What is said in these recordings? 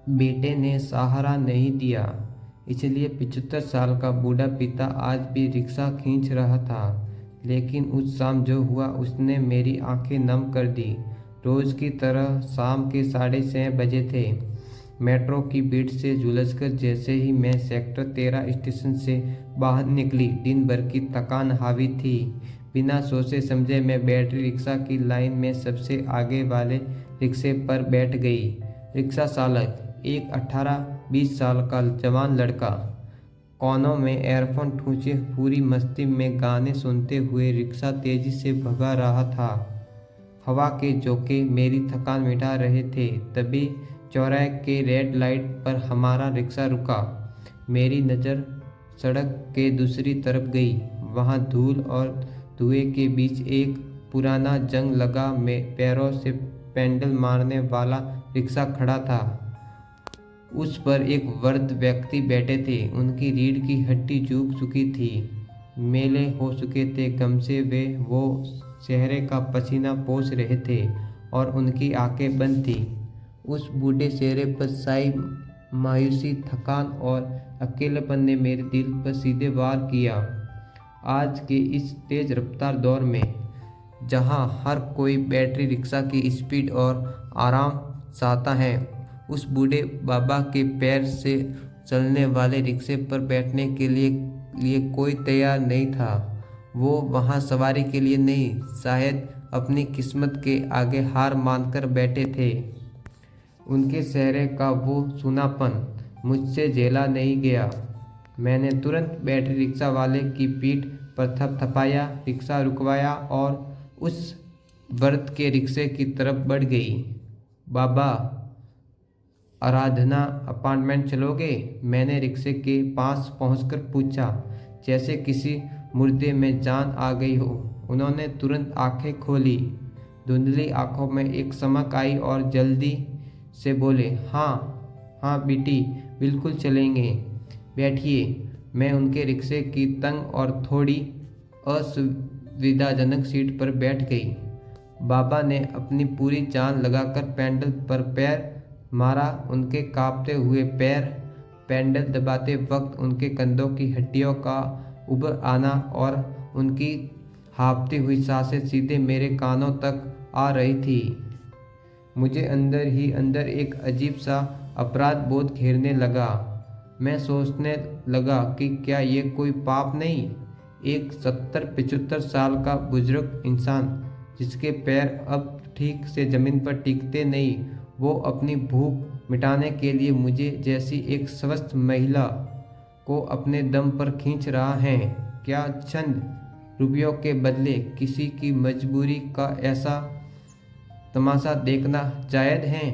बेटे ने सहारा नहीं दिया, इसलिए 75 साल का बूढ़ा पिता आज भी रिक्शा खींच रहा था। लेकिन उस शाम जो हुआ उसने मेरी आंखें नम कर दी। रोज़ की तरह शाम के 6:30 बजे थे। मेट्रो की भीड़ से झुलसकर जैसे ही मैं सेक्टर 13 स्टेशन से बाहर निकली, दिन भर की थकान हावी थी। बिना सोचे समझे मैं बैटरी रिक्शा की लाइन में सबसे आगे वाले रिक्शे पर बैठ गई। रिक्शा चालक एक 18-20 साल का जवान लड़का, कानों में एयरफोन ठूंसे पूरी मस्ती में गाने सुनते हुए रिक्शा तेजी से भगा रहा था। हवा के झोंके मेरी थकान मिटा रहे थे। तभी चौराहे के रेड लाइट पर हमारा रिक्शा रुका। मेरी नज़र सड़क के दूसरी तरफ गई। वहाँ धूल और धुएं के बीच एक पुराना जंग लगा में पैरों से पेडल मारने वाला रिक्शा खड़ा था। उस पर एक वृद्ध व्यक्ति बैठे थे। उनकी रीढ़ की हड्डी झुक चुकी थी, मेले हो चुके थे गम से। वो चेहरे का पसीना पोंछ रहे थे और उनकी आंखें बंद थी। उस बूढ़े चेहरे पर साई मायूसी, थकान और अकेलेपन ने मेरे दिल पर सीधे वार किया। आज के इस तेज रफ्तार दौर में, जहां हर कोई बैटरी रिक्शा की स्पीड और आराम चाहता है, उस बूढ़े बाबा के पैर से चलने वाले रिक्शे पर बैठने के लिए कोई तैयार नहीं था। वो वहाँ सवारी के लिए नहीं, शायद अपनी किस्मत के आगे हार मानकर बैठे थे। उनके चेहरे का वो सूनापन मुझसे झेला नहीं गया। मैंने तुरंत बैटरी रिक्शा वाले की पीठ पर थपथपाया, रिक्शा रुकवाया और उस वृद्ध के रिक्शे की तरफ बढ़ गई। बाबा, आराधना अपार्टमेंट चलोगे? मैंने रिक्शे के पास पहुंचकर पूछा, जैसे किसी मुर्दे में जान आ गई हो। उन्होंने तुरंत आंखें खोली। धुंधली आंखों में एक चमक आई और जल्दी से बोले, हाँ हाँ बेटी, बिल्कुल चलेंगे, बैठिए। मैं उनके रिक्शे की तंग और थोड़ी असुविधाजनक सीट पर बैठ गई। बाबा ने अपनी पूरी जान लगाकर पेडल पर पैर मारा। उनके कांपते हुए पैर पेडल दबाते वक्त उनके कंधों की हड्डियों का उभर आना और उनकी हाँफती हुई सांसें सीधे मेरे कानों तक आ रही थी। मुझे अंदर ही अंदर एक अजीब सा अपराध बोध घेरने लगा। मैं सोचने लगा कि क्या ये कोई पाप नहीं? एक 70-75 साल का बुजुर्ग इंसान, जिसके पैर अब ठीक से ज़मीन पर टिकते नहीं, वो अपनी भूख मिटाने के लिए मुझे जैसी एक स्वस्थ महिला को अपने दम पर खींच रहा है। क्या चंद रुपयों के बदले किसी की मजबूरी का ऐसा तमाशा देखना जायज़ है?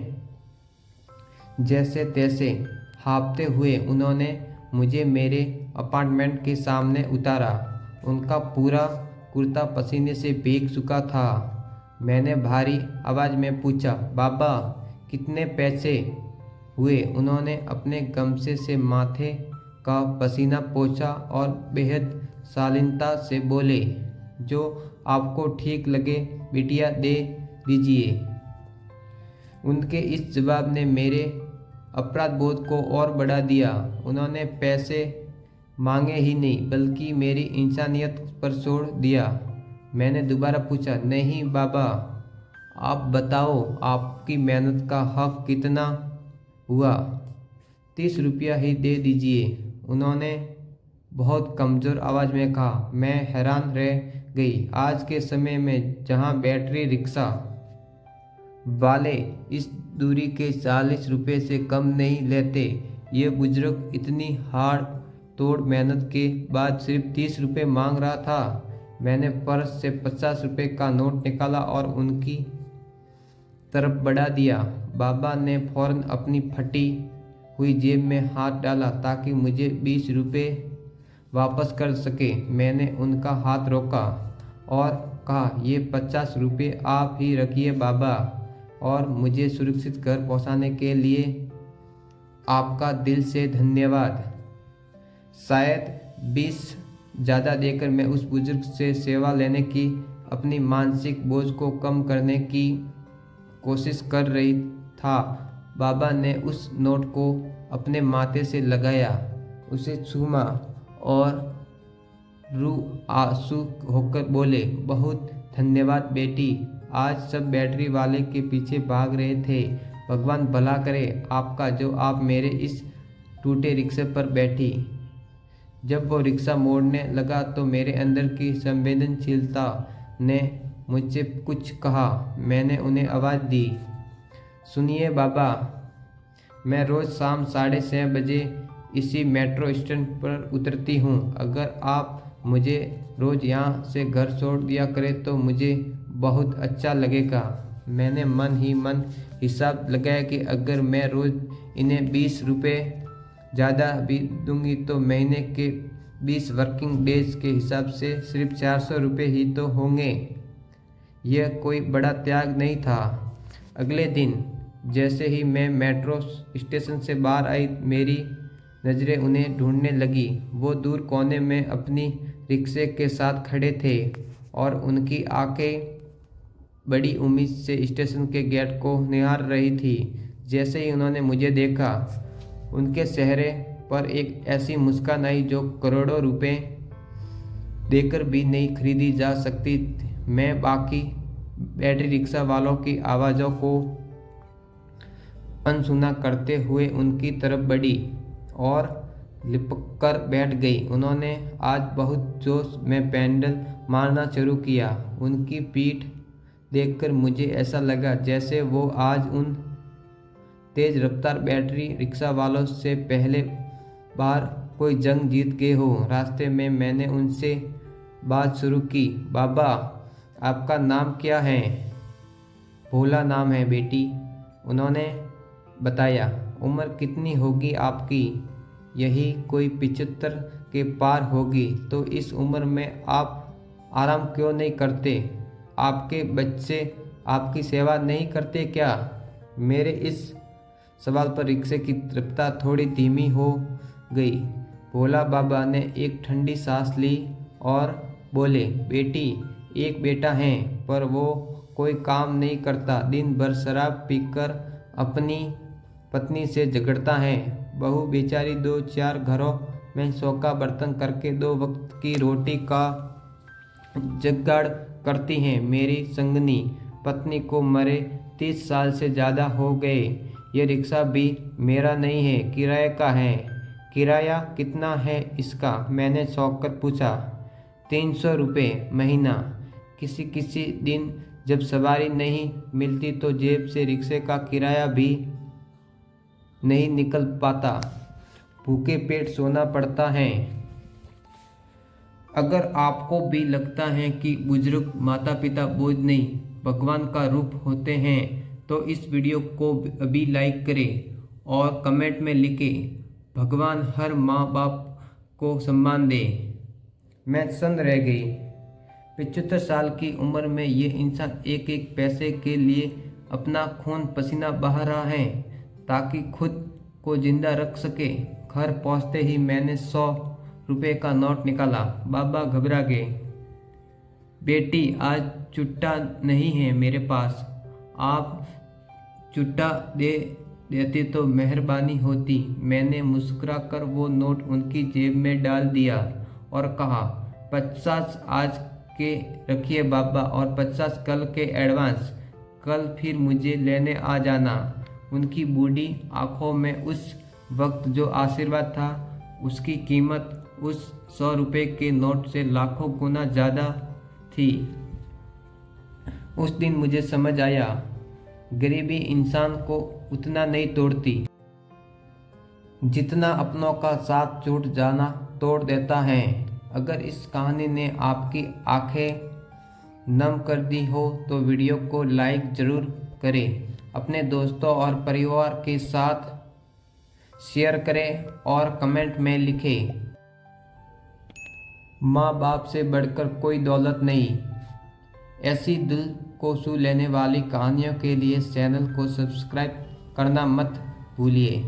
जैसे तैसे हाँफते हुए उन्होंने मुझे मेरे अपार्टमेंट के सामने उतारा। उनका पूरा कुर्ता पसीने से भीग चुका था। मैंने भारी आवाज़ में पूछा, बाबा, कितने पैसे हुए? उन्होंने अपने गमछे से माथे का पसीना पोंछा और बेहद शालीनता से बोले, जो आपको ठीक लगे बिटिया, दे दीजिए। उनके इस जवाब ने मेरे अपराध बोध को और बढ़ा दिया। उन्होंने पैसे मांगे ही नहीं, बल्कि मेरी इंसानियत पर छोड़ दिया। मैंने दोबारा पूछा, नहीं बाबा, आप बताओ, आपकी मेहनत का हक कितना हुआ? 30 रुपया ही दे दीजिए, उन्होंने बहुत कमज़ोर आवाज़ में कहा। मैं हैरान रह गई। आज के समय में जहां बैटरी रिक्शा वाले इस दूरी के 40 रुपये से कम नहीं लेते, ये बुजुर्ग इतनी हाड़ तोड़ मेहनत के बाद सिर्फ 30 रुपये मांग रहा था। मैंने पर्स से 50 रुपये का नोट निकाला और उनकी तरफ बढ़ा दिया। बाबा ने फौरन अपनी फटी हुई जेब में हाथ डाला ताकि मुझे 20 रुपये वापस कर सके। मैंने उनका हाथ रोका और कहा, ये 50 रुपये आप ही रखिए बाबा, और मुझे सुरक्षित घर पहुंचाने के लिए आपका दिल से धन्यवाद। शायद 20 ज़्यादा देकर मैं उस बुजुर्ग से सेवा लेने की अपनी मानसिक बोझ को कम करने की कोशिश कर रही था, बाबा ने उस नोट को अपने माथे से लगाया, उसे चूमा और रू आंसू होकर बोले, बहुत धन्यवाद बेटी। आज सब बैटरी वाले के पीछे भाग रहे थे। भगवान भला करे आपका जो आप मेरे इस टूटे रिक्शे पर बैठी। जब वो रिक्शा मोड़ने लगा तो मेरे अंदर की संवेदनशीलता ने मुझसे कुछ कहा। मैंने उन्हें आवाज़ दी, सुनिए बाबा, मैं रोज़ शाम 6:30 बजे इसी मेट्रो स्टेशन पर उतरती हूँ। अगर आप मुझे रोज़ यहाँ से घर छोड़ दिया करें तो मुझे बहुत अच्छा लगेगा। मैंने मन ही मन हिसाब लगाया कि अगर मैं रोज़ इन्हें 20 रुपये ज़्यादा भी दूंगी तो महीने के 20 वर्किंग डेज के हिसाब से सिर्फ 400 रुपये ही तो होंगे। यह कोई बड़ा त्याग नहीं था। अगले दिन जैसे ही मैं मेट्रो स्टेशन से बाहर आई, मेरी नज़रें उन्हें ढूंढने लगी। वो दूर कोने में अपनी रिक्शे के साथ खड़े थे और उनकी आंखें बड़ी उम्मीद से स्टेशन के गेट को निहार रही थी। जैसे ही उन्होंने मुझे देखा, उनके चेहरे पर एक ऐसी मुस्कान आई जो करोड़ों रुपए देकर भी नहीं खरीदी जा सकती। मैं बाकी बैटरी रिक्शा वालों की आवाज़ों को अनसुना करते हुए उनकी तरफ बढ़ी और लिपक कर बैठ गई। उन्होंने आज बहुत जोश में पैडल मारना शुरू किया। उनकी पीठ देखकर मुझे ऐसा लगा जैसे वो आज उन तेज रफ्तार बैटरी रिक्शा वालों से पहले बार कोई जंग जीत गए हो। रास्ते में मैंने उनसे बात शुरू की, बाबा आपका नाम क्या है? भोला नाम है बेटी, उन्होंने बताया। उम्र कितनी होगी आपकी? यही कोई 75 के पार होगी। तो इस उम्र में आप आराम क्यों नहीं करते? आपके बच्चे आपकी सेवा नहीं करते क्या? मेरे इस सवाल पर रिक्शे की रफ्तार थोड़ी धीमी हो गई। भोला बाबा ने एक ठंडी सांस ली और बोले, बेटी एक बेटा है पर वो कोई काम नहीं करता। दिन भर शराब पीकर अपनी पत्नी से झगड़ता है। बहू बेचारी 2-4 घरों में शौका बर्तन करके 2 वक्त की रोटी का जुगाड़ करती हैं। मेरी संगनी पत्नी को मरे 30 साल से ज़्यादा हो गए। ये रिक्शा भी मेरा नहीं है, किराए का है। किराया कितना है इसका? मैंने शौकत पूछा। 300 रुपये महीना। किसी किसी दिन जब सवारी नहीं मिलती तो जेब से रिक्शे का किराया भी नहीं निकल पाता। भूखे पेट सोना पड़ता है। अगर आपको भी लगता है कि बुजुर्ग माता पिता बोझ नहीं भगवान का रूप होते हैं तो इस वीडियो को अभी लाइक करें और कमेंट में लिखें, भगवान हर माँ बाप को सम्मान दे। मैं सन्न रह गई। 75 साल की उम्र में ये इंसान एक एक पैसे के लिए अपना खून पसीना बहा रहा है ताकि खुद को जिंदा रख सके। घर पहुंचते ही मैंने 100 रुपये का नोट निकाला। बाबा घबरा गए। बेटी आज चुट्टा नहीं है मेरे पास। आप चुट्टा दे देते तो मेहरबानी होती। मैंने मुस्कुराकर वो नोट उनकी जेब में डाल दिया और कहा, 50 आज के रखिए बाबा और 50 कल के एडवांस। कल फिर मुझे लेने आ जाना। उनकी बूढ़ी आंखों में उस वक्त जो आशीर्वाद था उसकी कीमत उस 100 रुपये के नोट से लाखों गुना ज़्यादा थी। उस दिन मुझे समझ आया, गरीबी इंसान को उतना नहीं तोड़ती जितना अपनों का साथ छूट जाना तोड़ देता है। अगर इस कहानी ने आपकी आंखें नम कर दी हो तो वीडियो को लाइक ज़रूर करें, अपने दोस्तों और परिवार के साथ शेयर करें और कमेंट में लिखें, माँ बाप से बढ़कर कोई दौलत नहीं। ऐसी दिल को छू लेने वाली कहानियों के लिए चैनल को सब्सक्राइब करना मत भूलिए।